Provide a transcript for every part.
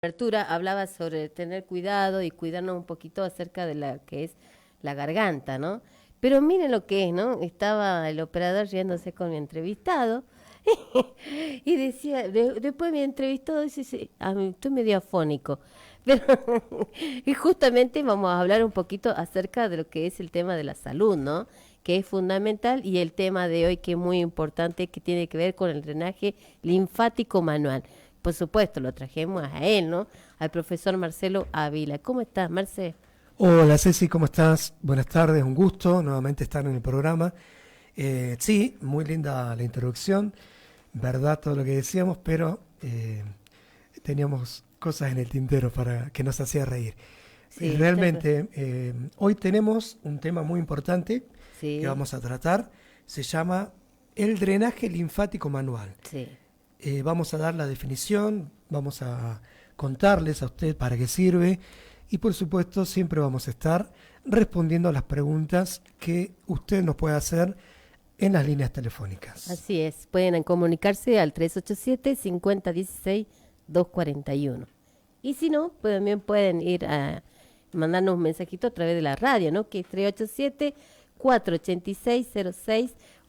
Apertura hablaba sobre tener cuidado y cuidarnos un poquito acerca de la que es la garganta, ¿no? Pero miren lo que es, ¿no? Estaba el operador riéndose con mi entrevistado y decía, después mi entrevistado dice, "Sí, a mí estoy medio afónico, pero y justamente vamos a hablar un poquito acerca de lo que es el tema de la salud, ¿no? Que es fundamental y el tema de hoy que es muy importante, que tiene que ver con el drenaje linfático manual. Por supuesto, lo trajimos a él, ¿no? Al profesor Marcelo Ávila. ¿Cómo estás, Marce? Hola Ceci, ¿cómo estás? Buenas tardes, un gusto nuevamente estar en el programa. Sí, muy linda la introducción, verdad todo lo que decíamos, pero teníamos cosas en el tintero para que nos hacía reír. Sí, Realmente, hoy tenemos un tema muy importante que sí, vamos a tratar, se llama el drenaje linfático manual. sí. Vamos a dar la definición, vamos a contarles a usted para qué sirve y por supuesto siempre vamos a estar respondiendo a las preguntas que usted nos puede hacer en las líneas telefónicas. Así es. Pueden comunicarse al 387-5016-241. Y si no, pues también pueden ir a mandarnos un mensajito a través de la radio, ¿no? Que es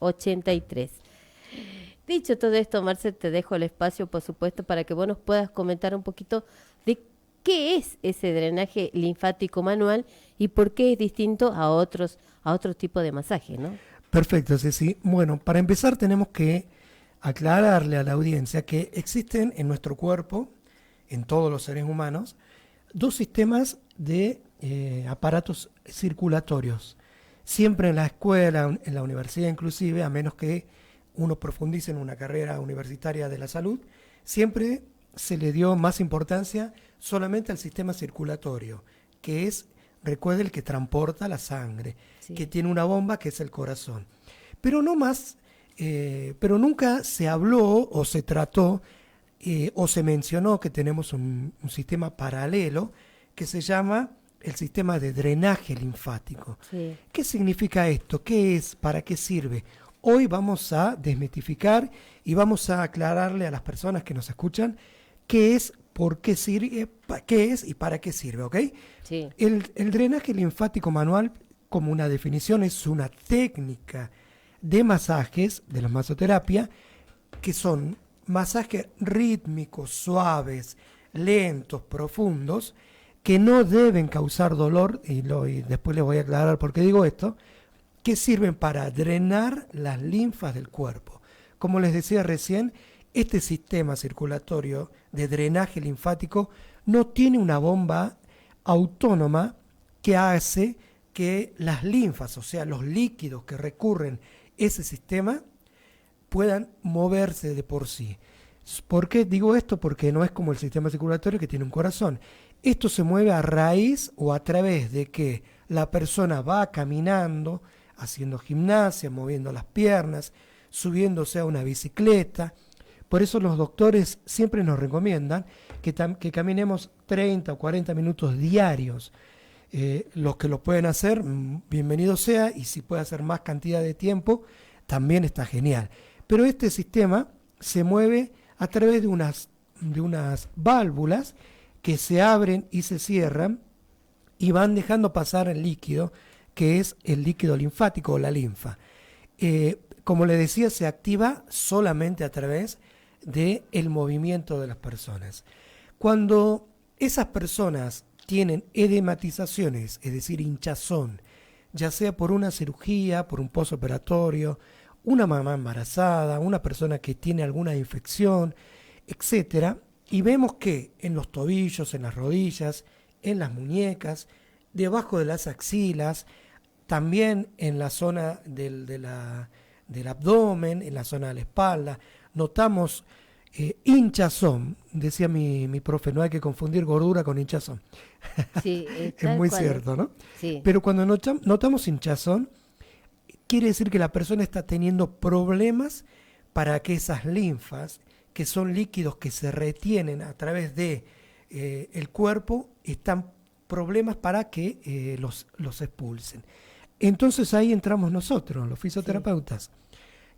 387-486-0683. Dicho todo esto, Marce, te dejo el espacio, por supuesto, para que vos nos puedas comentar un poquito de qué es ese drenaje linfático manual y por qué es distinto a otro tipo de masaje, ¿no? Perfecto, Ceci. Bueno, para empezar tenemos que aclararle a la audiencia que existen en nuestro cuerpo, en todos los seres humanos, dos sistemas de aparatos circulatorios. Siempre en la escuela, en la universidad inclusive, a menos que uno profundice en una carrera universitaria de la salud, siempre se le dio más importancia solamente al sistema circulatorio, que es, recuerde, el que transporta la sangre, que Sí, tiene una bomba que es el corazón. Pero no más, pero nunca se habló o se trató o se mencionó que tenemos un sistema paralelo que se llama el sistema de drenaje linfático. sí, ¿Qué significa esto? ¿Qué es? ¿Para qué sirve? Hoy vamos a desmitificar y vamos a aclararle a las personas que nos escuchan qué es, por qué sirve, qué es y para qué sirve, ¿ok? sí, El drenaje linfático manual, como una definición, es una técnica de masajes, de la masoterapia, que son masajes rítmicos, suaves, lentos, profundos, que no deben causar dolor, y después les voy a aclarar por qué digo esto, que sirven para drenar las linfas del cuerpo. Como les decía recién, este sistema circulatorio de drenaje linfático no tiene una bomba autónoma que hace que las linfas, o sea, los líquidos que recurren ese sistema, puedan moverse de por sí. ¿Por qué digo esto? Porque no es como el sistema circulatorio que tiene un corazón. Esto se mueve a raíz o a través de que la persona va caminando, haciendo gimnasia, moviendo las piernas, subiéndose a una bicicleta. Por eso los doctores siempre nos recomiendan que caminemos 30 o 40 minutos diarios. Los que lo pueden hacer, bienvenido sea, y si puede hacer más cantidad de tiempo, también está genial. Pero este sistema se mueve a través de unas válvulas que se abren y se cierran y van dejando pasar el líquido, que es el líquido linfático o la linfa. Como le decía, se activa solamente a través del movimiento de las personas. Cuando esas personas tienen edematizaciones, es decir, hinchazón, ya sea por una cirugía, por un postoperatorio, una mamá embarazada, una persona que tiene alguna infección, etcétera, y vemos que en los tobillos, en las rodillas, en las muñecas, debajo de las axilas, también en la zona del abdomen, en la zona de la espalda, notamos hinchazón. Decía mi profe, no hay que confundir gordura con hinchazón. sí, Es tal muy cual es. cierto, ¿no? Sí, Pero cuando notamos hinchazón, quiere decir que la persona está teniendo problemas para que esas linfas, que son líquidos que se retienen a través de el cuerpo, están problemas para que los expulsen. Entonces ahí entramos nosotros, los sí, fisioterapeutas,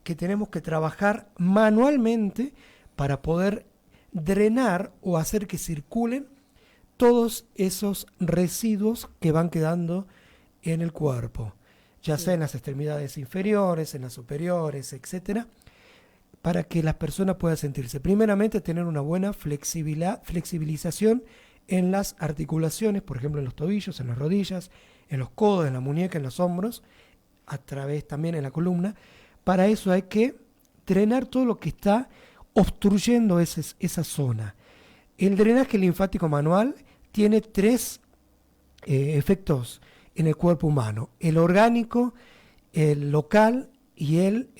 que tenemos que trabajar manualmente para poder drenar o hacer que circulen todos esos residuos que van quedando en el cuerpo, ya sea en las extremidades inferiores, en las superiores, etcétera, para que la persona pueda sentirse. Primeramente, tener una buena flexibilización en las articulaciones, por ejemplo, en los tobillos, en las rodillas, en los codos, en la muñeca, en los hombros, a través también en la columna. Para eso hay que drenar todo lo que está obstruyendo esa zona. El drenaje linfático manual tiene tres efectos en el cuerpo humano: el orgánico, el local y el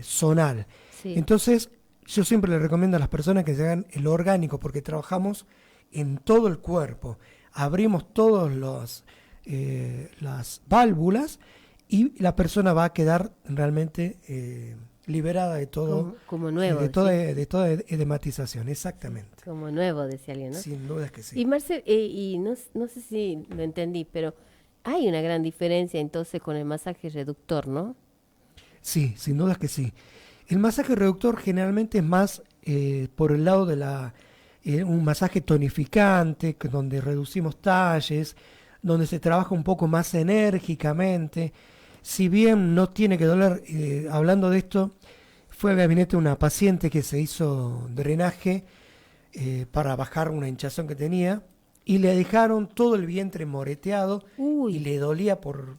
zonal. Sí. Entonces, yo siempre le recomiendo a las personas que se hagan el orgánico, porque trabajamos en todo el cuerpo, abrimos todas las válvulas y la persona va a quedar realmente liberada de todo, como nuevo, de toda edematización, exactamente. como nuevo, decía alguien, ¿no? Sin duda que sí. Y Marcel, y no sé si lo entendí, pero hay una gran diferencia entonces con el masaje reductor, ¿no? Sí, sin duda que sí. El masaje reductor generalmente es más por el lado de un masaje tonificante, donde reducimos talles, donde se trabaja un poco más enérgicamente. Si bien no tiene que doler, hablando de esto, fue al gabinete una paciente que se hizo drenaje para bajar una hinchazón que tenía, y le dejaron todo el vientre moreteado. Uy. Y le dolía por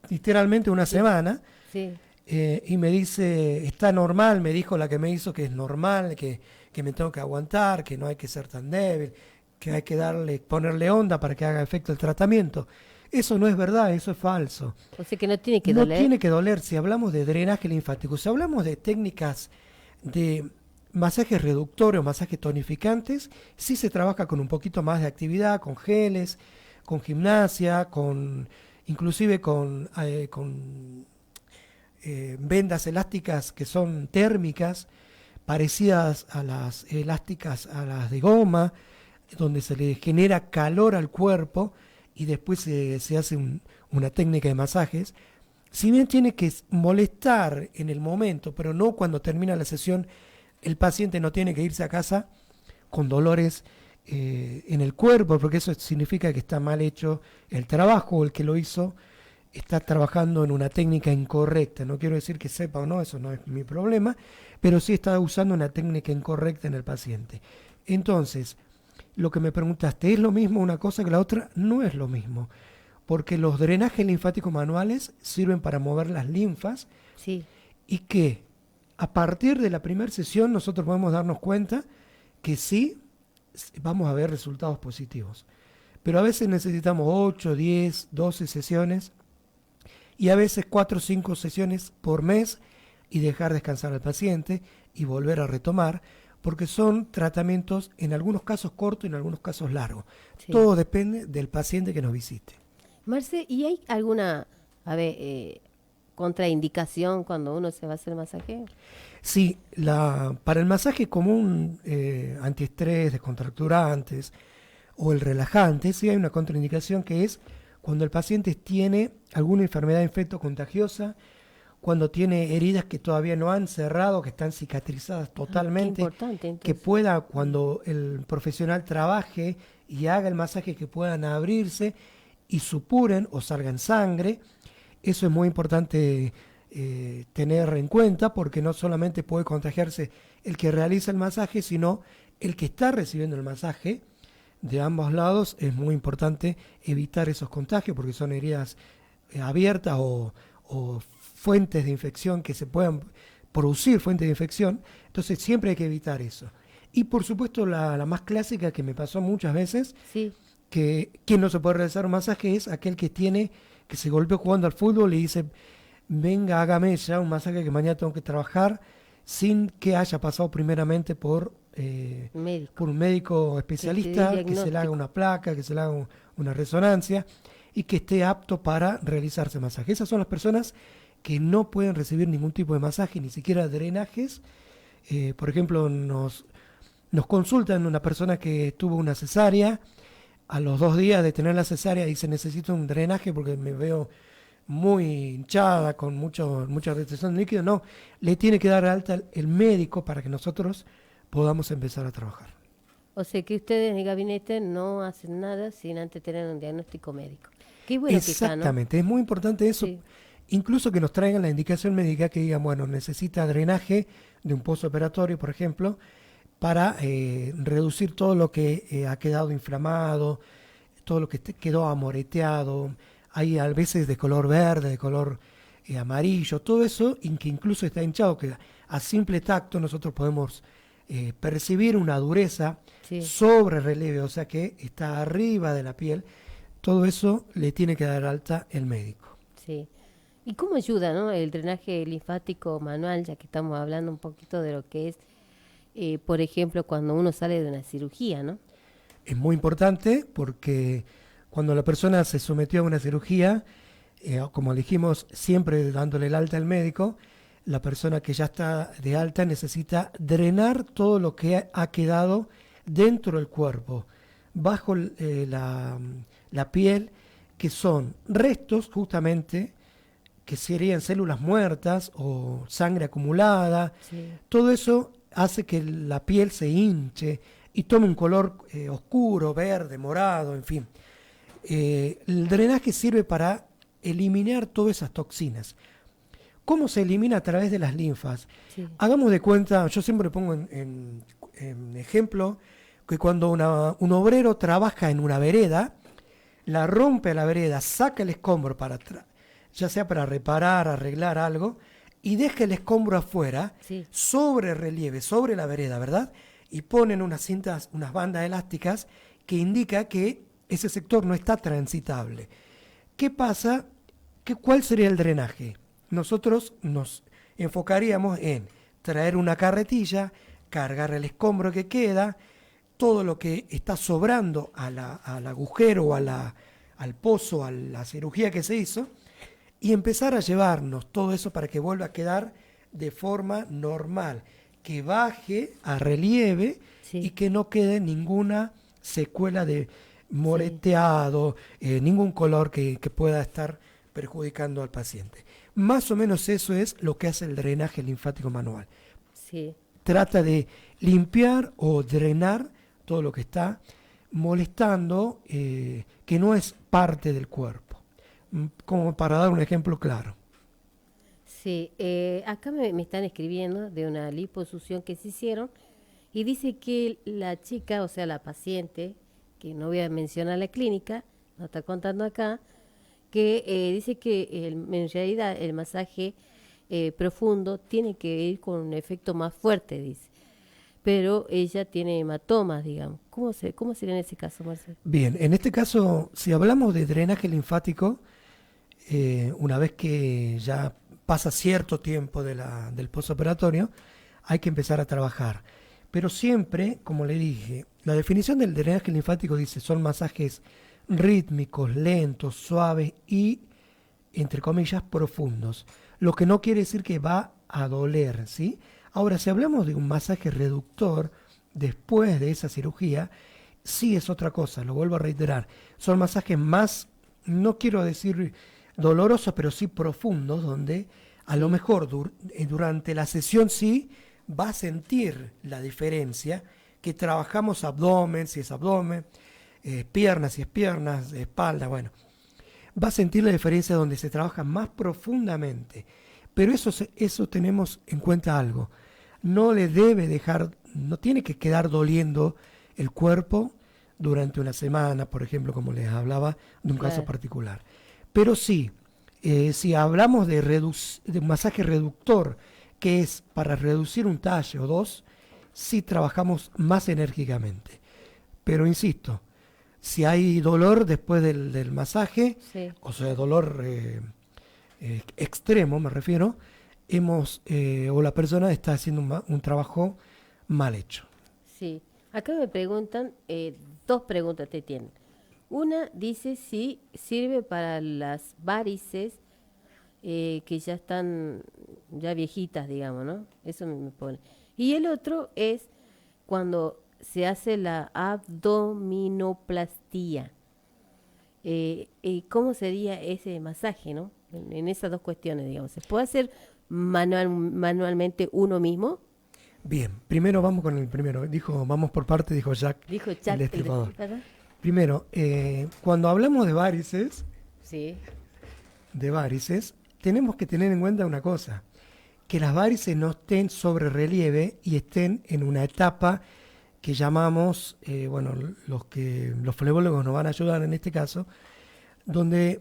literalmente una semana. Sí. Y me dice, está normal, me dijo la que me hizo que es normal, que me tengo que aguantar, que no hay que ser tan débil, que hay que ponerle onda para que haga efecto el tratamiento. Eso no es verdad, eso es falso. O sea que no tiene que No doler. tiene que doler. Si hablamos de drenaje linfático, si hablamos de técnicas de masajes reductores o masajes tonificantes, sí se trabaja con un poquito más de actividad, con geles, con gimnasia, inclusive con vendas elásticas que son térmicas, parecidas a las elásticas, a las de goma, donde se le genera calor al cuerpo y después se hace una técnica de masajes. Si bien tiene que molestar en el momento, pero no cuando termina la sesión, el paciente no tiene que irse a casa con dolores en el cuerpo, porque eso significa que está mal hecho el trabajo, o el que lo hizo está trabajando en una técnica incorrecta. No quiero decir que sepa o no, eso no es mi problema, pero sí está usando una técnica incorrecta en el paciente. Entonces, lo que me preguntaste, ¿es lo mismo una cosa que la otra? No es lo mismo, porque los drenajes linfáticos manuales sirven para mover las linfas, Sí. y que a partir de la primera sesión nosotros podemos darnos cuenta que sí vamos a ver resultados positivos. Pero a veces necesitamos 8, 10, 12 sesiones, y a veces 4 o 5 sesiones por mes, y dejar descansar al paciente y volver a retomar, porque son tratamientos en algunos casos cortos y en algunos casos largos. Sí. Todo depende del paciente que nos visite. Marce, ¿y hay alguna, contraindicación cuando uno se va a hacer masaje? Sí, para el masaje común, antiestrés, descontracturantes o el relajante, sí hay una contraindicación, que es cuando el paciente tiene alguna enfermedad infectocontagiosa, cuando tiene heridas que todavía no han cerrado, que están cicatrizadas totalmente, Qué importante, entonces. que pueda, cuando el profesional trabaje y haga el masaje, que puedan abrirse y supuren o salgan sangre. Eso es muy importante tener en cuenta, porque no solamente puede contagiarse el que realiza el masaje, sino el que está recibiendo el masaje. De ambos lados es muy importante evitar esos contagios, porque son heridas abiertas o fuentes de infección que se puedan producir, fuentes de infección. Entonces siempre hay que evitar eso. Y por supuesto la más clásica, que me pasó muchas veces, Sí. que quien no se puede realizar un masaje es aquel que se golpeó jugando al fútbol y dice, venga, hágame ya un masaje que mañana tengo que trabajar, sin que haya pasado primeramente por un médico especialista, que se le haga una placa, que se le haga una resonancia y que esté apto para realizarse masaje. Esas son las personas que no pueden recibir ningún tipo de masaje, ni siquiera drenajes. Por ejemplo, nos consultan una persona que tuvo una cesárea. A los 2 días de tener la cesárea dice, necesito un drenaje porque me veo muy hinchada, con mucha retención de líquido. No, le tiene que dar alta el médico para que nosotros podamos empezar a trabajar. O sea que ustedes en el gabinete no hacen nada sin antes tener un diagnóstico médico. Qué bueno que está, ¿no? Exactamente, es muy importante eso, Sí, incluso que nos traigan la indicación médica que digan, bueno, necesita drenaje de un postoperatorio, por ejemplo, para reducir todo lo que ha quedado inflamado, todo lo que quedó amoreteado, hay a veces de color verde, de color amarillo, todo eso, que incluso está hinchado, que a simple tacto nosotros podemos percibir una dureza sí, sobre relieve, o sea que está arriba de la piel, todo eso le tiene que dar alta el médico. sí. ¿Y cómo ayuda, no, el drenaje linfático manual, ya que estamos hablando un poquito de lo que es, por ejemplo, cuando uno sale de una cirugía, ¿no? Es muy importante porque cuando la persona se sometió a una cirugía, como dijimos, siempre dándole el alta al médico, la persona que ya está de alta necesita drenar todo lo que ha quedado dentro del cuerpo, bajo la piel, que son restos justamente, que serían células muertas o sangre acumulada. Sí, Todo eso hace que la piel se hinche y tome un color oscuro, verde, morado, en fin. El drenaje sirve para eliminar todas esas toxinas. ¿Cómo se elimina? A través de las linfas. sí, Hagamos de cuenta, yo siempre pongo en ejemplo, que cuando un obrero trabaja en una vereda, la rompe a la vereda, saca el escombro ya sea para reparar, arreglar algo, y deja el escombro afuera, sí, sobre relieve, sobre la vereda, ¿verdad? Y ponen unas cintas, unas bandas elásticas que indica que ese sector no está transitable. ¿Qué pasa? ¿Cuál sería el drenaje? Nosotros nos enfocaríamos en traer una carretilla, cargar el escombro que queda, todo lo que está sobrando al agujero o al pozo, a la cirugía que se hizo, y empezar a llevarnos todo eso para que vuelva a quedar de forma normal, que baje a relieve y sí, que no quede ninguna secuela de sí, moreteado, ningún color que pueda estar perjudicando al paciente. Más o menos eso es lo que hace el drenaje linfático manual. sí. Trata de limpiar o drenar todo lo que está molestando, que no es parte del cuerpo. Como para dar un ejemplo claro. Sí, acá me están escribiendo de una liposucción que se hicieron y dice que la chica, o sea, la paciente, que no voy a mencionar la clínica, no está contando acá, que dice que en realidad el masaje profundo tiene que ir con un efecto más fuerte, dice. Pero ella tiene hematomas, digamos. ¿Cómo sería en ese caso, Marcelo? Bien, en este caso, si hablamos de drenaje linfático, una vez que ya pasa cierto tiempo del postoperatorio, hay que empezar a trabajar. Pero siempre, como le dije, la definición del drenaje linfático dice son masajes rítmicos, lentos, suaves y, entre comillas, profundos. Lo que no quiere decir que va a doler, ¿sí? Ahora, si hablamos de un masaje reductor después de esa cirugía, sí es otra cosa, lo vuelvo a reiterar. Son masajes más, no quiero decir dolorosos, pero sí profundos, donde a lo Sí, mejor durante la sesión sí va a sentir la diferencia, que trabajamos abdomen, si es abdomen, piernas, si es piernas, espalda, bueno, va a sentir la diferencia donde se trabaja más profundamente. Pero eso tenemos en cuenta algo. No le debe dejar, no tiene que quedar doliendo el cuerpo durante una semana, por ejemplo, como les hablaba de un caso claro. particular. Pero sí, si hablamos de un masaje reductor, que es para reducir un talle o dos, sí trabajamos más enérgicamente. Pero insisto, si hay dolor después del masaje, Sí. o sea, dolor extremo me refiero, o la persona está haciendo un trabajo mal hecho. Sí, acá me preguntan, dos preguntas te tienen. Una dice si sirve para las varices que ya están ya viejitas, digamos, ¿no? Eso me pone. Y el otro es cuando se hace la abdominoplastía. ¿Cómo sería ese masaje, no? En esas dos cuestiones, digamos. ¿Se puede hacer manualmente uno mismo? Bien, primero vamos con el primero. Dijo, vamos por parte, dijo Jack, Dijo el Jack, el destripador. destripador. Primero, cuando hablamos Sí, de varices, tenemos que tener en cuenta una cosa, que las varices no estén sobre relieve y estén en una etapa que llamamos, bueno, los flebólogos nos van a ayudar en este caso, donde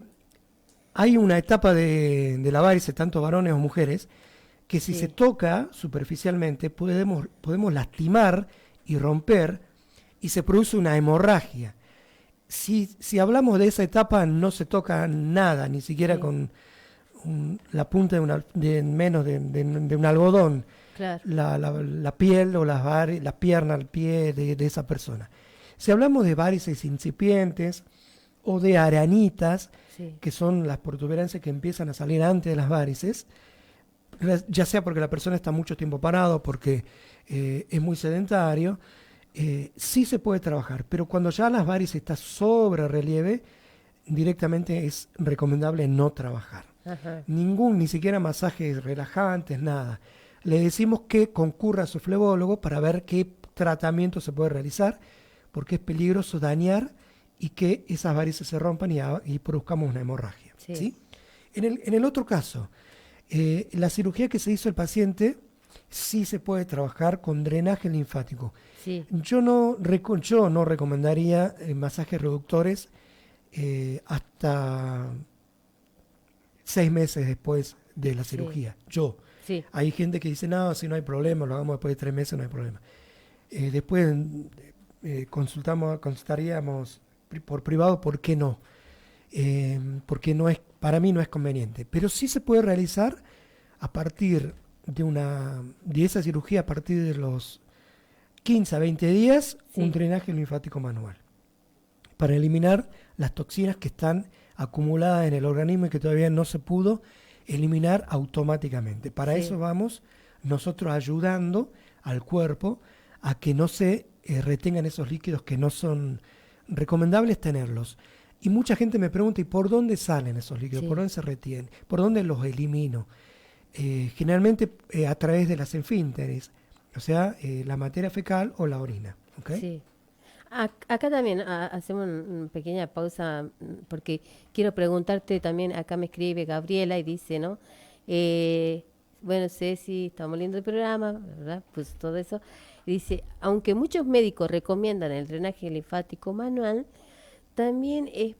hay una etapa de la varice, tanto varones o mujeres, que si se sí, toca superficialmente podemos lastimar y romper y se produce una hemorragia. Si hablamos de esa etapa no se toca nada, ni siquiera sí, con la punta de menos de un algodón, claro, la piel o las piernas, el pie de esa persona. Si hablamos de varices incipientes o de aranitas, sí, que son las protuberancias que empiezan a salir antes de las varices, ya sea porque la persona está mucho tiempo parado, porque es muy sedentario, sí se puede trabajar, pero cuando ya las varices están sobre relieve, directamente es recomendable no trabajar. ajá, Ni siquiera masajes relajantes, nada. Le decimos que concurra a su flebólogo para ver qué tratamiento se puede realizar, porque es peligroso dañar y que esas varices se rompan y produzcamos una hemorragia. sí, ¿Sí? En el otro caso, la cirugía que se hizo el paciente sí se puede trabajar con drenaje linfático. sí, Yo no recomendaría masajes reductores hasta 6 meses después de la sí, cirugía. sí, Hay gente que dice, no, si no hay problema, lo hagamos después de 3 meses, no hay problema. Después consultaríamos por privado, ¿por qué no? Porque para mí no es conveniente. Pero sí se puede realizar a partir de esa cirugía, a partir de los 15 a 20 días, un sí, drenaje linfático manual para eliminar las toxinas que están acumuladas en el organismo y que todavía no se pudo eliminar automáticamente. Para eso sí, vamos nosotros ayudando al cuerpo a que no se retengan esos líquidos que no son recomendables tenerlos. Y mucha gente me pregunta, ¿y por dónde salen esos líquidos? ¿Por sí, dónde se retienen? ¿Por dónde los elimino? Generalmente a través de las esfínteres, o sea, la materia fecal o la orina. ¿Ok? sí. Acá también hacemos una pequeña pausa porque quiero preguntarte también, acá me escribe Gabriela y dice, ¿no? Eh, bueno, Ceci, estamos lindo el programa, ¿verdad? Pues todo eso. Dice, aunque muchos médicos recomiendan el drenaje linfático manual, también es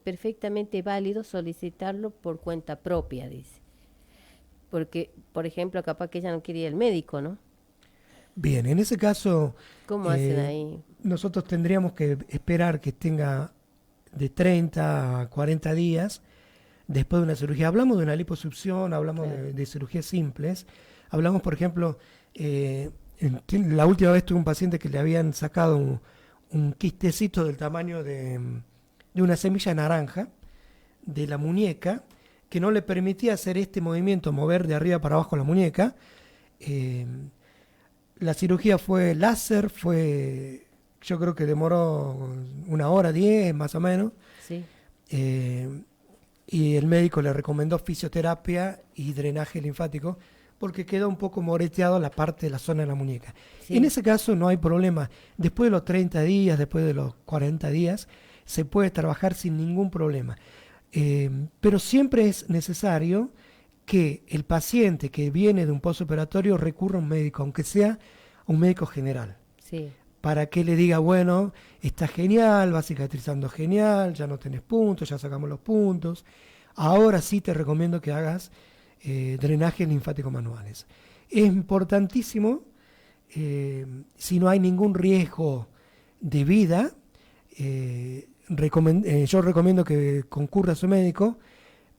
perfectamente válido solicitarlo por cuenta propia, dice. Porque, por ejemplo, capaz que ella no quería el médico, ¿no? Bien, en ese caso, ¿Cómo hacen eh, ahí? nosotros tendríamos que esperar que tenga de 30 a 40 días después de una cirugía. Hablamos de una liposucción, hablamos Claro, de cirugías simples. Hablamos, por ejemplo, la última vez tuve un paciente que le habían sacado un quistecito del tamaño de una semilla de naranja de la muñeca que no le permitía hacer este movimiento, mover de arriba para abajo la muñeca. Eh, la cirugía fue láser, yo creo que demoró 1 hora 10 más o menos. sí, eh, y el médico le recomendó fisioterapia y drenaje linfático porque quedó un poco moreteado la parte de la zona de la muñeca. En sí, ese caso no hay problema. Después de los 30 días, después de los 40 días, se puede trabajar sin ningún problema. Pero siempre es necesario que el paciente que viene de un postoperatorio recurra a un médico, aunque sea un médico general, sí, para que le diga, bueno, está genial, va cicatrizando genial, ya no tenés puntos, ya sacamos los puntos, ahora sí te recomiendo que hagas drenajes linfáticos manuales. Es importantísimo, si no hay ningún riesgo de vida, yo recomiendo que concurra a su médico,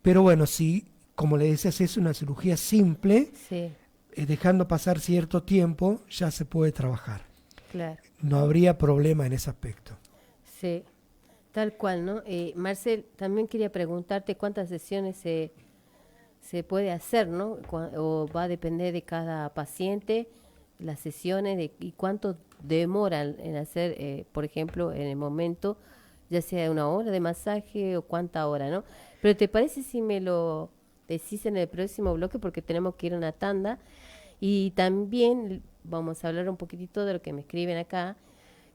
pero bueno, si, como le decía, si es una cirugía simple, sí, dejando pasar cierto tiempo, ya se puede trabajar. claro, No habría problema en ese aspecto. sí, tal cual, ¿no? Marcel, también quería preguntarte cuántas sesiones se puede hacer, ¿no? O va a depender de cada paciente, las sesiones y cuánto demoran en hacer, por ejemplo, en el momento, ya sea 1 hora de masaje o cuánta hora, ¿no? Pero ¿te parece si me lo decís en el próximo bloque? Porque tenemos que ir a una tanda Y también vamos a hablar un poquitito de lo que me escriben acá,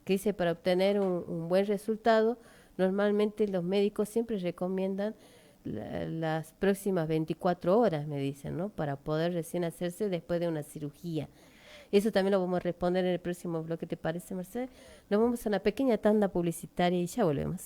que dice, para obtener un buen resultado, normalmente los médicos siempre recomiendan las próximas 24 horas, me dicen, ¿no? Para poder recién hacerse después de una cirugía. Eso también lo vamos a responder en el próximo bloque, ¿te parece, Mercedes? Nos vamos a una pequeña tanda publicitaria y ya volvemos.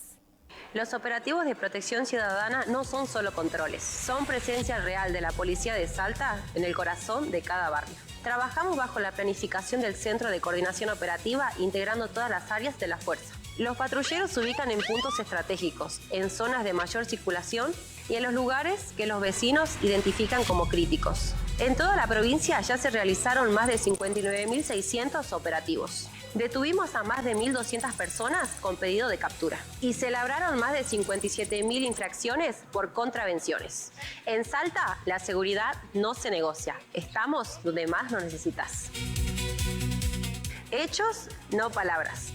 Los operativos de protección ciudadana no son solo controles, son presencia real de la policía de Salta en el corazón de cada barrio. Trabajamos bajo la planificación del Centro de Coordinación Operativa, integrando todas las áreas de la fuerza. Los patrulleros se ubican en puntos estratégicos, en zonas de mayor circulación y en los lugares que los vecinos identifican como críticos. En toda la provincia ya se realizaron más de 59.600 operativos. Detuvimos a más de 1.200 personas con pedido de captura y se labraron más de 57.000 infracciones por contravenciones. En Salta, la seguridad no se negocia. Estamos donde más lo necesitas. Hechos, no palabras.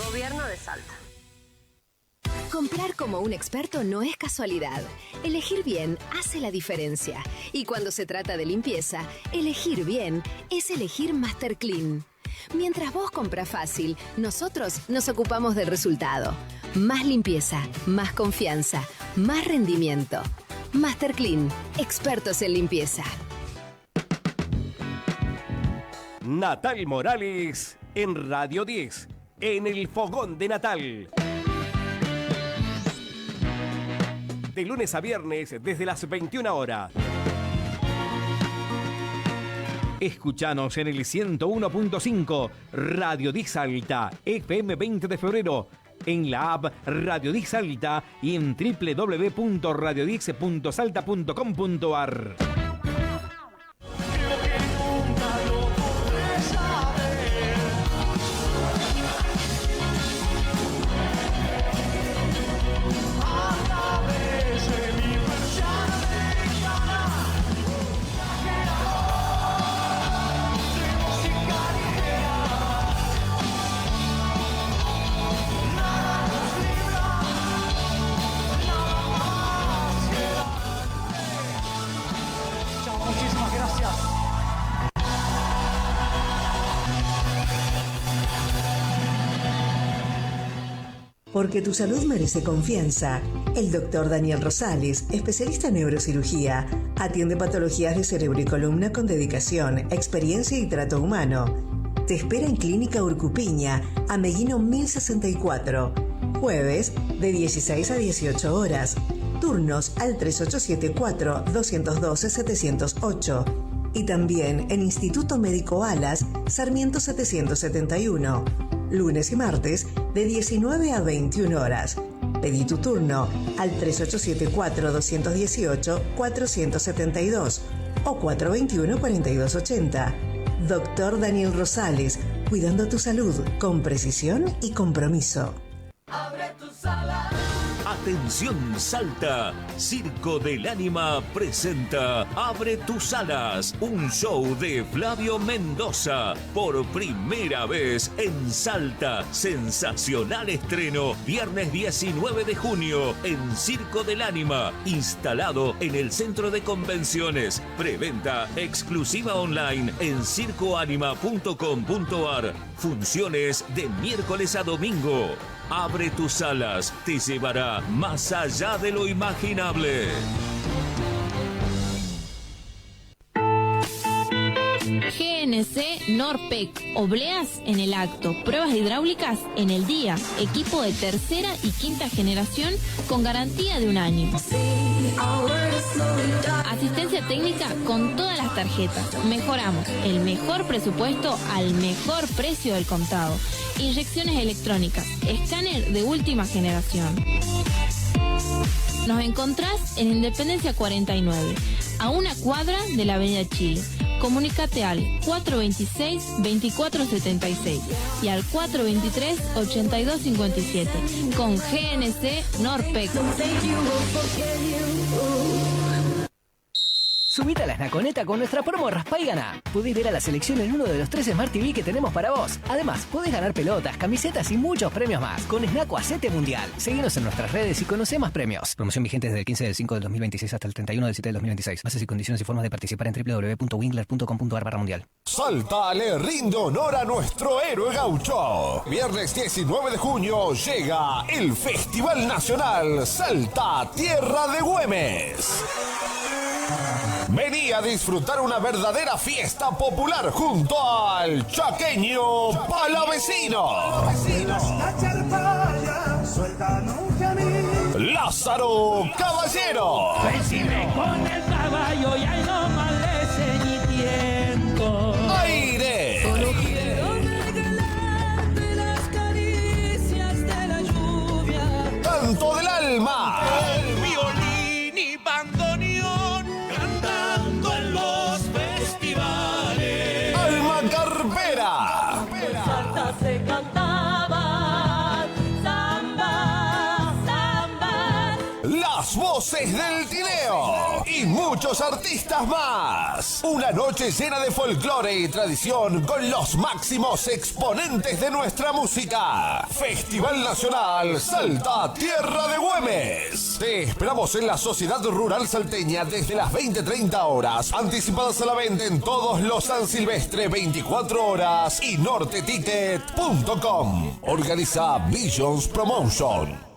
Gobierno de Salta. Comprar como un experto no es casualidad. Elegir bien hace la diferencia. Y cuando se trata de limpieza, elegir bien es elegir Master Clean. Mientras vos compras fácil, nosotros nos ocupamos del resultado. Más limpieza, más confianza, más rendimiento. Master Clean, expertos en limpieza. Natal Morales en Radio 10, en el Fogón de Natal. De lunes a viernes desde las 21 horas. Escuchanos en el 101.5 Radio 10 Salta, FM 20 de febrero, en la app Radio 10 Salta y en www.radio10.salta.com.ar. Porque tu salud merece confianza. El doctor Daniel Rosales, especialista en neurocirugía, atiende patologías de cerebro y columna con dedicación, experiencia y trato humano. Te espera en Clínica Urcupiña, Ameguino 1064. Jueves de 16 a 18 horas. Turnos al 3874-212-708. Y también en Instituto Médico Alas, Sarmiento 771. Lunes y martes de 19 a 21 horas. Pedí tu turno al 3874-218-472 o 421-4280. Doctor Daniel Rosales, cuidando tu salud con precisión y compromiso. Abre tus alas. Atención Salta, Circo del Ánima presenta Abre tus alas, un show de Flavio Mendoza. Por primera vez en Salta, sensacional estreno, viernes 19 de junio en Circo del Ánima, instalado en el Centro de Convenciones. Preventa exclusiva online en circoanima.com.ar. Funciones de miércoles a domingo. Abre tus alas, te llevará más allá de lo imaginable. GNC Norpec, obleas en el acto, pruebas hidráulicas en el día, equipo de tercera y quinta generación con garantía de 1 año. Asistencia técnica con todas las tarjetas. Mejoramos el mejor presupuesto al mejor precio del contado. Inyecciones electrónicas, escáner de última generación. Nos encontrás en Independencia 49, a 1 cuadra de la Avenida Chile. Comunícate al 426-2476 y al 423-8257 con GNC Norpec. Subite a la Snaconeta con nuestra promo Raspá y Ganá. Podés ver a la selección en uno de los 3 Smart TV que tenemos para vos. Además, podés ganar pelotas, camisetas y muchos premios más. Con Snaco hacete mundial. Seguinos en nuestras redes y conocé más premios. Promoción vigente desde el 15 del 5 del 2026 hasta el 31 del 7 del 2026. Bases y condiciones y formas de participar en www.wingler.com.ar/mundial. Salta le rinde honor a nuestro héroe gaucho. Viernes 19 de junio llega el Festival Nacional Salta Tierra de Güemes. Vení a disfrutar una verdadera fiesta popular junto al chaqueño Palavecino. Lázaro Caballero. Recibe con el caballo y ahí no malece ni tiempo. Aire. Solo quiero regalarte las caricias de la lluvia. Canto del alma. El violín y bandoneón cantando en los festivales. Alma Carpera. En Salta se cantaba samba, samba. Las voces del Tineo y muchos artistas más. Una noche llena de folclore y tradición con los máximos exponentes de nuestra música. Festival Nacional Salta Tierra de Güemes. Te esperamos en la Sociedad Rural Salteña desde las 20:30 horas. Anticipadas a la venta en todos los San Silvestre 24 horas y norteticket.com. Organiza Visions Promotion.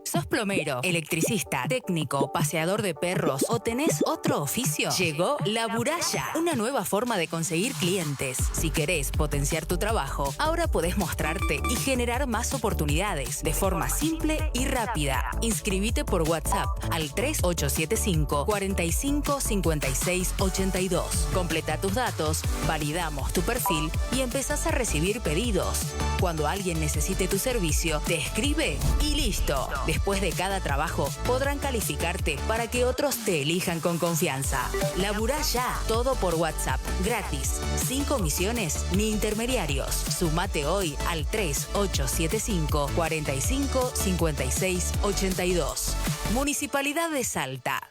¿Sos plomero, electricista, técnico, paseador de perros o tenés otro oficio? Llegó La Buralla, una nueva forma de conseguir clientes. Si querés potenciar tu trabajo, ahora podés mostrarte y generar más oportunidades de forma simple y rápida. Inscribite por WhatsApp al 3875 45 56 82. Completa tus datos, validamos tu perfil y empezás a recibir pedidos. Cuando alguien necesite tu servicio, te escribe y listo. Después de cada trabajo, podrán calificarte para que otros te elijan con confianza. Laburá ya, todo por WhatsApp, gratis, sin comisiones ni intermediarios. Sumate hoy al 3875 45 56 82. Municipalidad de Salta.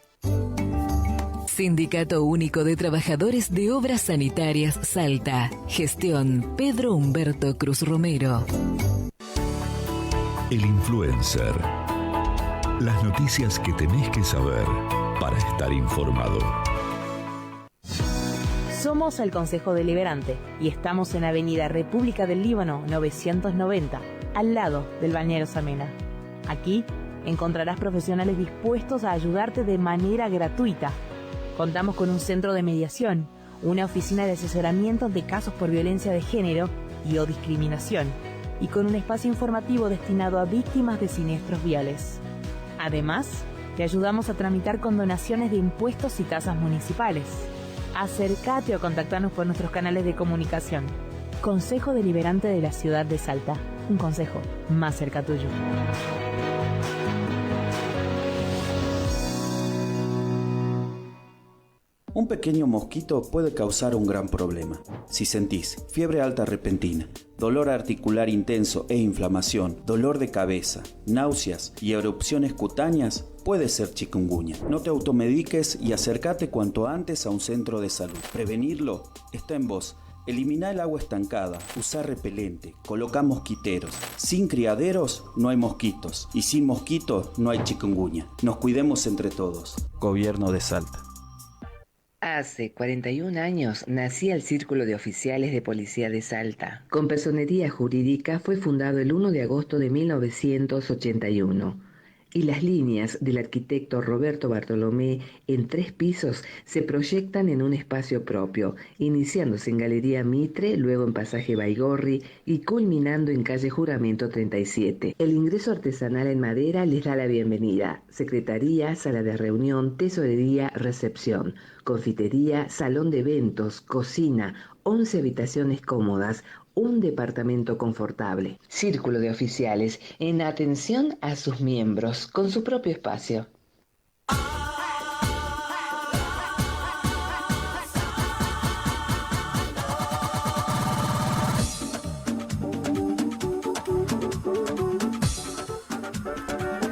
Sindicato Único de Trabajadores de Obras Sanitarias Salta. Gestión Pedro Humberto Cruz Romero. El influencer. Las noticias que tenés que saber para estar informado. Somos el Consejo Deliberante y estamos en Avenida República del Líbano 990, al lado del Balneario Samena. Aquí encontrarás profesionales dispuestos a ayudarte de manera gratuita. Contamos con un centro de mediación, una oficina de asesoramiento de casos por violencia de género y o discriminación, y con un espacio informativo destinado a víctimas de siniestros viales. Además, te ayudamos a tramitar condonaciones de impuestos y tasas municipales. Acércate o contactanos por nuestros canales de comunicación. Consejo Deliberante de la Ciudad de Salta. Un consejo más cerca tuyo. Un pequeño mosquito puede causar un gran problema. Si sentís fiebre alta repentina, dolor articular intenso e inflamación, dolor de cabeza, náuseas y erupciones cutáneas, puede ser chikungunya. No te automediques y acércate cuanto antes a un centro de salud. Prevenirlo está en vos. Elimina el agua estancada, usa repelente, coloca mosquiteros. Sin criaderos no hay mosquitos y sin mosquitos no hay chikungunya. Nos cuidemos entre todos. Gobierno de Salta. Hace 41 años nací el Círculo de Oficiales de Policía de Salta. Con personería jurídica fue fundado el 1 de agosto de 1981. Y las líneas del arquitecto Roberto Bartolomé en 3 pisos se proyectan en un espacio propio, iniciándose en Galería Mitre, luego en Pasaje Baigorri y culminando en Calle Juramento 37. El ingreso artesanal en madera les da la bienvenida. Secretaría, sala de reunión, tesorería, recepción, confitería, salón de eventos, cocina, 11 habitaciones cómodas, un departamento confortable. Círculo de Oficiales en atención a sus miembros, con su propio espacio.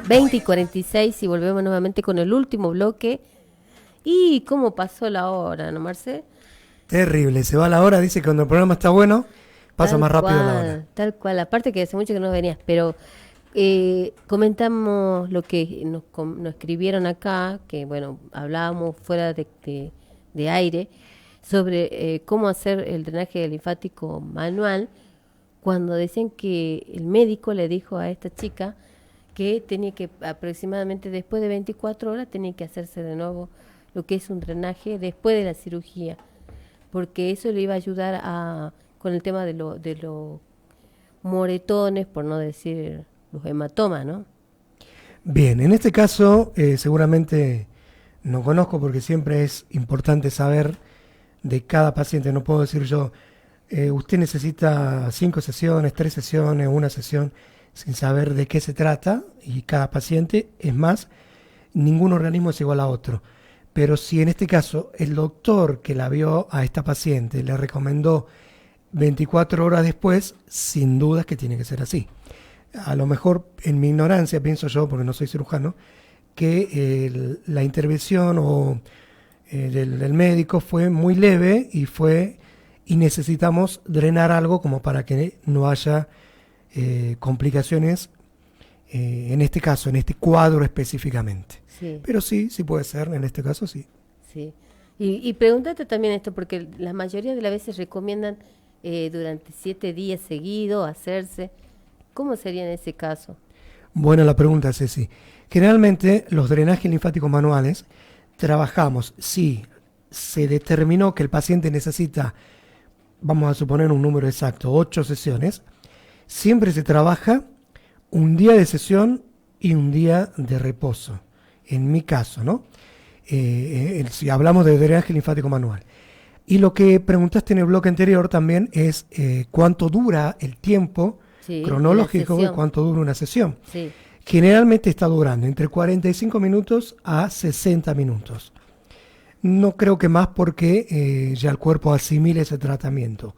...20:46 y volvemos nuevamente con el último bloque... Y cómo pasó la hora, ¿no, Marce? Terrible, se va la hora, dice que cuando el programa está bueno, pasa Tal más rápido cual, la hora. Tal cual, aparte que hace mucho que no venías, pero comentamos lo que nos escribieron acá, que bueno, hablábamos fuera de aire, sobre cómo hacer el drenaje linfático manual, cuando decían que el médico le dijo a esta chica que tenía que aproximadamente después de 24 horas tenía que hacerse de nuevo lo que es un drenaje después de la cirugía, porque eso le iba a ayudar con el tema de los moretones, por no decir los hematomas, ¿no? Bien, en este caso seguramente no conozco porque siempre es importante saber de cada paciente. No puedo decir yo, usted necesita 5 sesiones, 3 sesiones, 1 sesión, sin saber de qué se trata, y cada paciente, es más, ningún organismo es igual a otro. Pero si en este caso el doctor que la vio a esta paciente le recomendó 24 horas después, sin dudas que tiene que ser así. A lo mejor en mi ignorancia, pienso yo, porque no soy cirujano, que la intervención del médico fue muy leve y necesitamos drenar algo como para que no haya complicaciones en este caso, en este cuadro específicamente. Sí. Pero sí puede ser, en este caso sí. Sí. Y pregúntate también esto, porque la mayoría de las veces recomiendan durante 7 días seguidos hacerse. ¿Cómo sería en ese caso? Buena la pregunta, Ceci. Generalmente los drenajes linfáticos manuales trabajamos, si se determinó que el paciente necesita, vamos a suponer un número exacto, 8 sesiones, siempre se trabaja un día de sesión y un día de reposo. En mi caso, ¿no? Si hablamos de drenaje linfático manual. Y lo que preguntaste en el bloque anterior también es cuánto dura el tiempo cronológico y cuánto dura una sesión. Sí. Generalmente está durando entre 45 minutos a 60 minutos. No creo que más porque ya el cuerpo asimila ese tratamiento.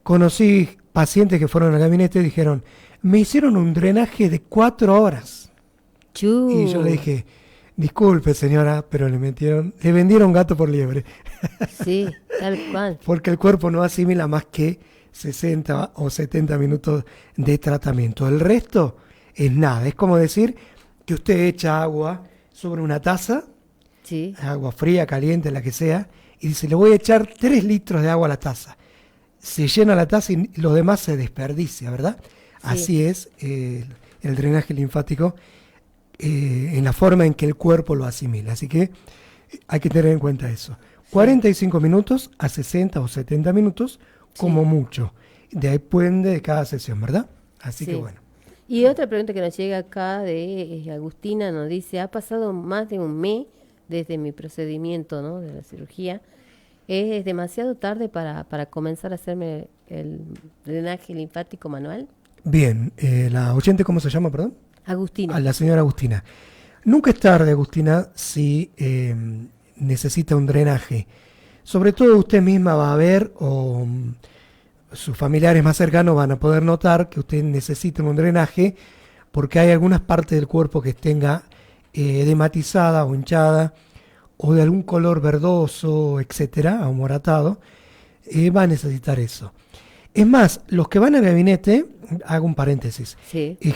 Conocí pacientes que fueron al gabinete y dijeron, me hicieron un drenaje de 4 horas. Y yo le dije, disculpe señora, pero le vendieron gato por liebre. Sí, tal cual. Porque el cuerpo no asimila más que 60 o 70 minutos de tratamiento. El resto es nada. Es como decir que usted echa agua sobre una taza, agua fría, caliente, la que sea, y dice, le voy a echar 3 litros de agua a la taza. Se llena la taza y lo demás se desperdicia, ¿verdad? Sí. Así es el drenaje linfático en la forma en que el cuerpo lo asimila. Así que hay que tener en cuenta eso. 45 minutos a 60 o 70 minutos como mucho. Depende de cada sesión, ¿verdad? Así que bueno. Y otra pregunta que nos llega acá de Agustina, nos dice, ha pasado más de un mes desde mi procedimiento, ¿no?, de la cirugía. ¿Es demasiado tarde para comenzar a hacerme el drenaje linfático manual? Bien, la oyente, ¿cómo se llama, perdón? Agustina. A la señora Agustina. Nunca es tarde, Agustina, si necesita un drenaje. Sobre todo usted misma va a ver, o sus familiares más cercanos van a poder notar que usted necesita un drenaje porque hay algunas partes del cuerpo que tenga edematizada o hinchada o de algún color verdoso, etcétera, o moratado, va a necesitar eso. Es más, los que van al gabinete, hago un paréntesis,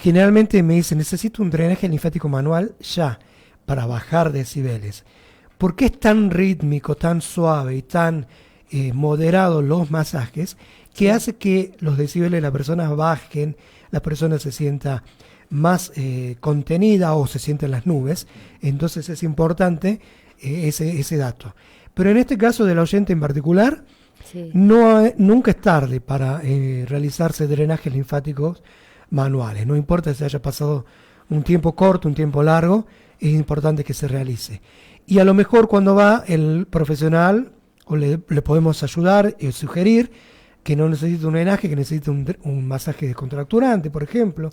generalmente me dicen, necesito un drenaje linfático manual ya, para bajar decibeles. ¿Por qué es tan rítmico, tan suave y tan moderado los masajes que hace que los decibeles de la persona bajen, la persona se sienta más contenida o se sienta en las nubes? Entonces es importante ese dato. Pero en este caso del oyente en particular, nunca es tarde para realizarse drenajes linfáticos manuales. No importa si haya pasado un tiempo corto, un tiempo largo, es importante que se realice. Y a lo mejor cuando va el profesional, o le podemos ayudar y sugerir que no necesita un drenaje, que necesita un masaje descontracturante, por ejemplo,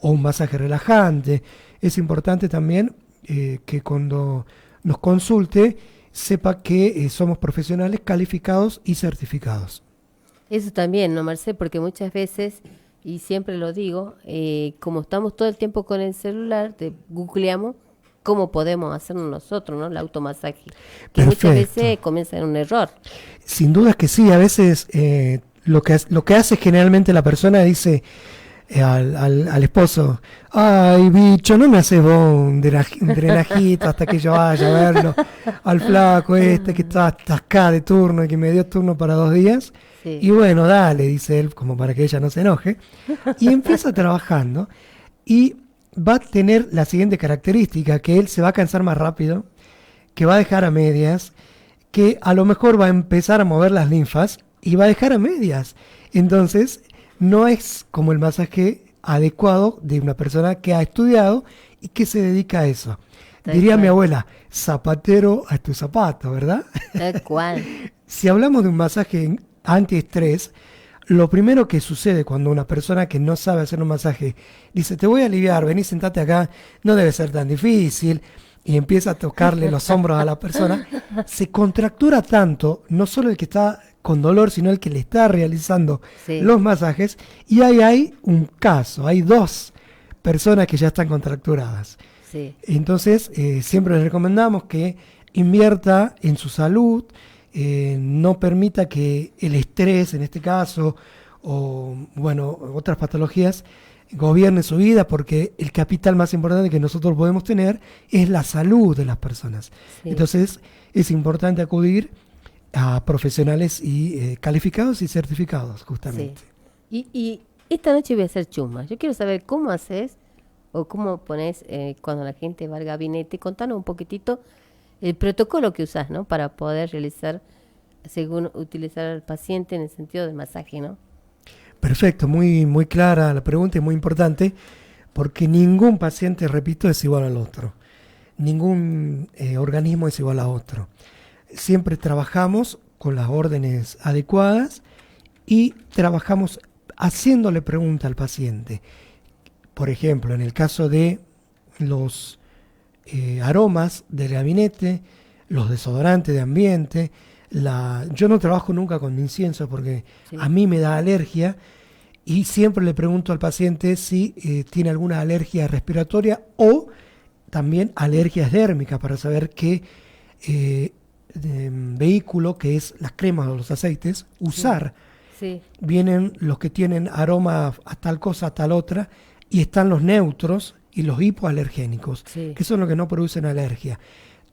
o un masaje relajante. Es importante también que cuando nos consulte sepa que somos profesionales calificados y certificados. Eso también, ¿no, Marcé? Porque muchas veces, y siempre lo digo, como estamos todo el tiempo con el celular, googleamos cómo podemos hacerlo nosotros, ¿no? El automasaje, que muchas veces comienza en un error. Sin duda que sí, a veces lo que hace generalmente la persona dice al esposo, ay bicho, no me haces vos un drenajito hasta que yo vaya a verlo, al flaco que está atascado de turno y que me dio turno para 2 días, sí. Y bueno, dale, dice él, como para que ella no se enoje, y empieza trabajando, y va a tener la siguiente característica, que él se va a cansar más rápido, que va a dejar a medias, que a lo mejor va a empezar a mover las linfas, y va a dejar a medias. Entonces no es como el masaje adecuado de una persona que ha estudiado y que se dedica a eso. Diría mi abuela, zapatero a tu zapato, ¿verdad? Tal cual. Si hablamos de un masaje antiestrés, lo primero que sucede cuando una persona que no sabe hacer un masaje dice, te voy a aliviar, vení, sentate acá, no debe ser tan difícil, y empieza a tocarle los hombros a la persona, se contractura tanto, no solo el que está con dolor, sino el que le está realizando los masajes, y ahí hay un caso, hay 2 personas que ya están contracturadas. Sí. Entonces, siempre les recomendamos que invierta en su salud, no permita que el estrés, en este caso, o bueno, otras patologías, gobierne su vida, porque el capital más importante que nosotros podemos tener es la salud de las personas. Sí. Entonces, es importante acudir a profesionales y calificados y certificados, justamente. Sí. Y esta noche voy a hacer chusma. Yo quiero saber cómo haces o cómo pones cuando la gente va al gabinete. Contanos un poquitito el protocolo que usás, ¿no? Para poder realizar, según utilizar al paciente en el sentido del masaje, ¿no? Perfecto, muy, muy clara la pregunta y muy importante, porque ningún paciente, repito, es igual al otro. Ningún organismo es igual a otro. Siempre trabajamos con las órdenes adecuadas y trabajamos haciéndole pregunta al paciente. Por ejemplo, en el caso de los aromas del gabinete, los desodorantes de ambiente, yo no trabajo nunca con incienso porque a mí me da alergia, y siempre le pregunto al paciente si tiene alguna alergia respiratoria o también alergias dérmicas, para saber qué vehículo, que es las cremas o los aceites, usar. Sí. Vienen los que tienen aroma a tal cosa, a tal otra, y están los neutros y los hipoalergénicos, que son los que no producen alergia.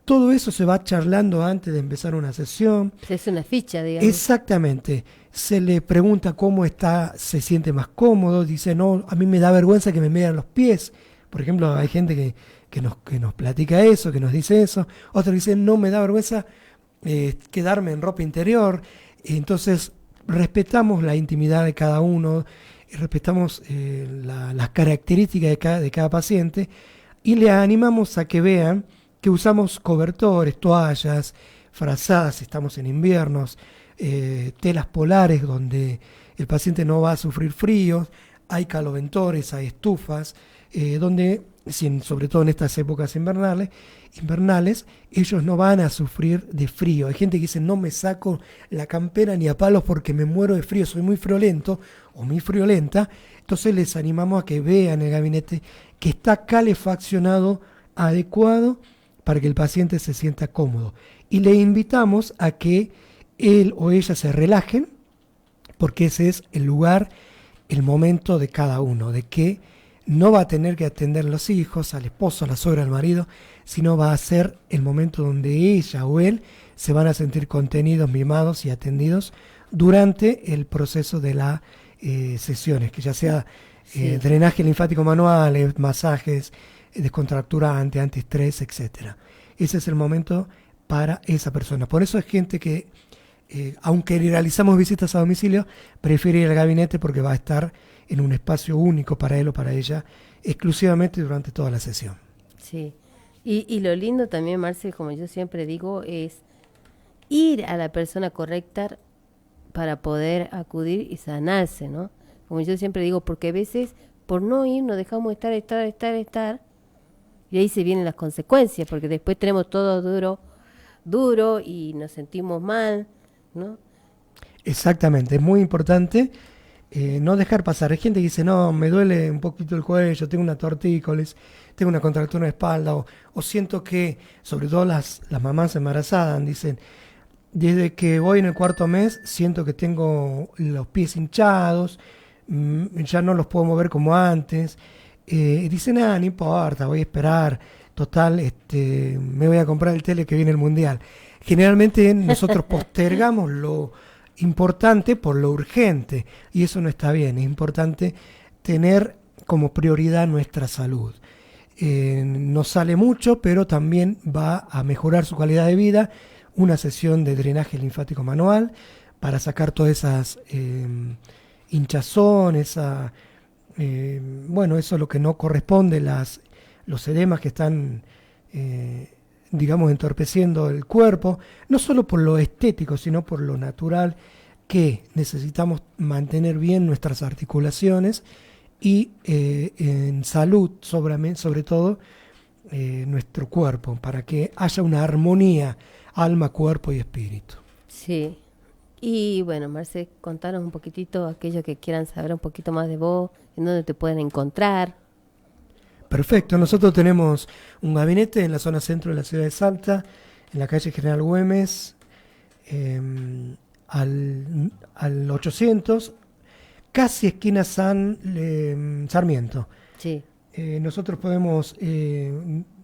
Todo eso se va charlando antes de empezar una sesión. Es una ficha, digamos. Exactamente. Se le pregunta cómo está, se siente más cómodo. Dice, no, a mí me da vergüenza que me medan los pies. Por ejemplo, hay gente que nos platica eso, que nos dice eso. Otros dicen, no, me da vergüenza quedarme en ropa interior. Entonces, respetamos la intimidad de cada uno, respetamos las características de cada paciente, y le animamos a que vean que usamos cobertores, toallas, frazadas si estamos en inviernos, telas polares donde el paciente no va a sufrir frío, hay caloventores, hay estufas, donde, sobre todo en estas épocas invernales, ellos no van a sufrir de frío. Hay gente que dice, no me saco la campera ni a palos porque me muero de frío, soy muy friolento o muy friolenta. Entonces les animamos a que vean el gabinete que está calefaccionado adecuado para que el paciente se sienta cómodo. Y le invitamos a que él o ella se relajen, porque ese es el lugar, el momento de cada uno, de que no va a tener que atender a los hijos, al esposo, a la suegra, al marido, sino va a ser el momento donde ella o él se van a sentir contenidos, mimados y atendidos durante el proceso de las sesiones, que ya sea drenaje linfático manual, masajes, descontracturante, antiestrés, etcétera. Ese es el momento para esa persona. Por eso hay gente que, aunque realizamos visitas a domicilio, prefiere ir al gabinete porque va a estar en un espacio único para él o para ella, exclusivamente durante toda la sesión. Sí, y lo lindo también, Marcel, como yo siempre digo, es ir a la persona correcta para poder acudir y sanarse, ¿no? Como yo siempre digo, porque a veces por no ir nos dejamos estar, y ahí se vienen las consecuencias, porque después tenemos todo duro y nos sentimos mal, ¿no? Exactamente, es muy importante no dejar pasar. Hay gente que dice, no, me duele un poquito el cuello, tengo una tortícolis, tengo una contractura en la espalda, o siento que, sobre todo las mamás embarazadas, dicen, desde que voy en el 4º mes, siento que tengo los pies hinchados, ya no los puedo mover como antes. Dicen, no importa, voy a esperar, total, me voy a comprar el tele que viene el Mundial. Generalmente nosotros postergamos lo importante por lo urgente, y eso no está bien. Es importante tener como prioridad nuestra salud. No sale mucho, pero también va a mejorar su calidad de vida una sesión de drenaje linfático manual para sacar todas esas hinchazón, eso es lo que no corresponde, los edemas que están digamos, entorpeciendo el cuerpo, no solo por lo estético, sino por lo natural, que necesitamos mantener bien nuestras articulaciones y en salud, sobre todo, nuestro cuerpo, para que haya una armonía alma, cuerpo y espíritu. Sí. Y bueno, Marce, contanos un poquitito, aquellos que quieran saber un poquito más de vos, en dónde te pueden encontrar. Perfecto, nosotros tenemos un gabinete en la zona centro de la ciudad de Salta, en la calle General Güemes, al 800, casi esquina Sarmiento. Sí. Nosotros podemos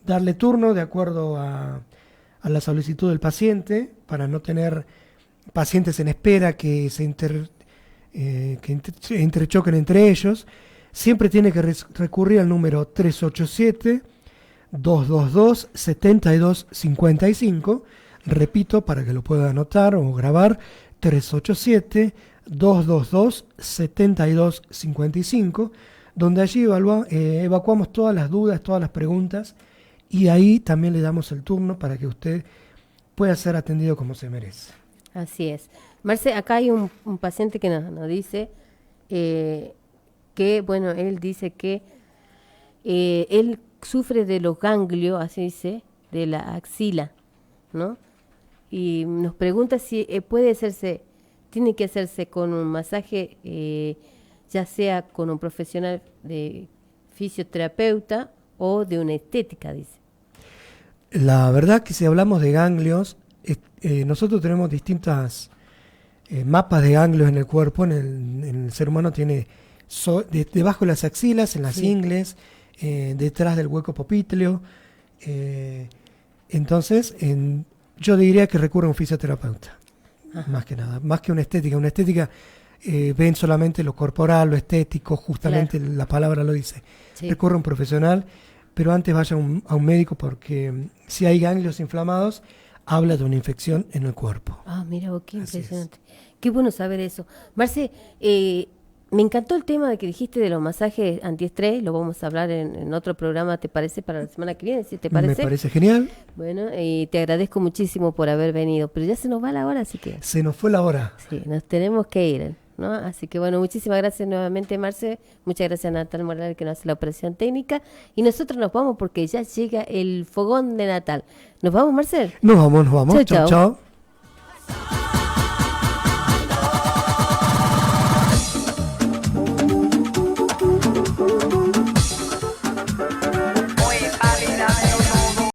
darle turno de acuerdo a la solicitud del paciente, para no tener pacientes en espera que se entrechoquen entre ellos. Siempre tiene que recurrir al número 387-222-7255. Repito, para que lo pueda anotar o grabar, 387-222-7255, donde allí evacuamos todas las dudas, todas las preguntas, y ahí también le damos el turno para que usted pueda ser atendido como se merece. Así es. Marce, acá hay un paciente que nos dice que, bueno, él dice que él sufre de los ganglios, así dice, de la axila, ¿no? Y nos pregunta si tiene que hacerse con un masaje, ya sea con un profesional de fisioterapeuta o de una estética, dice. La verdad que si hablamos de ganglios, nosotros tenemos distintas mapas de ganglios en el cuerpo. En el ser humano tiene debajo de las axilas, en las ingles, detrás del hueco popliteo. Entonces, yo diría que recurre a un fisioterapeuta. Ajá. Más que nada, más que una estética. Una estética ven solamente lo corporal, lo estético, justamente claro. La palabra lo dice. Sí. Recurre a un profesional, pero antes vaya a un médico, porque si hay ganglios inflamados, habla de una infección en el cuerpo. Ah, mira vos, qué impresionante. Qué bueno saber eso. Marce, me encantó el tema de que dijiste de los masajes antiestrés, lo vamos a hablar en otro programa, ¿te parece? Para la semana que viene, ¿sí te parece? Me parece genial. Bueno, te agradezco muchísimo por haber venido, pero ya se nos va la hora, así que... Se nos fue la hora. Sí, nos tenemos que ir, ¿no? Así que bueno, muchísimas gracias nuevamente, Marce, muchas gracias a Natal Morales que nos hace la operación técnica, y nosotros nos vamos porque ya llega el fogón de Natal. ¿Nos vamos, Marcel? Nos vamos. Chau.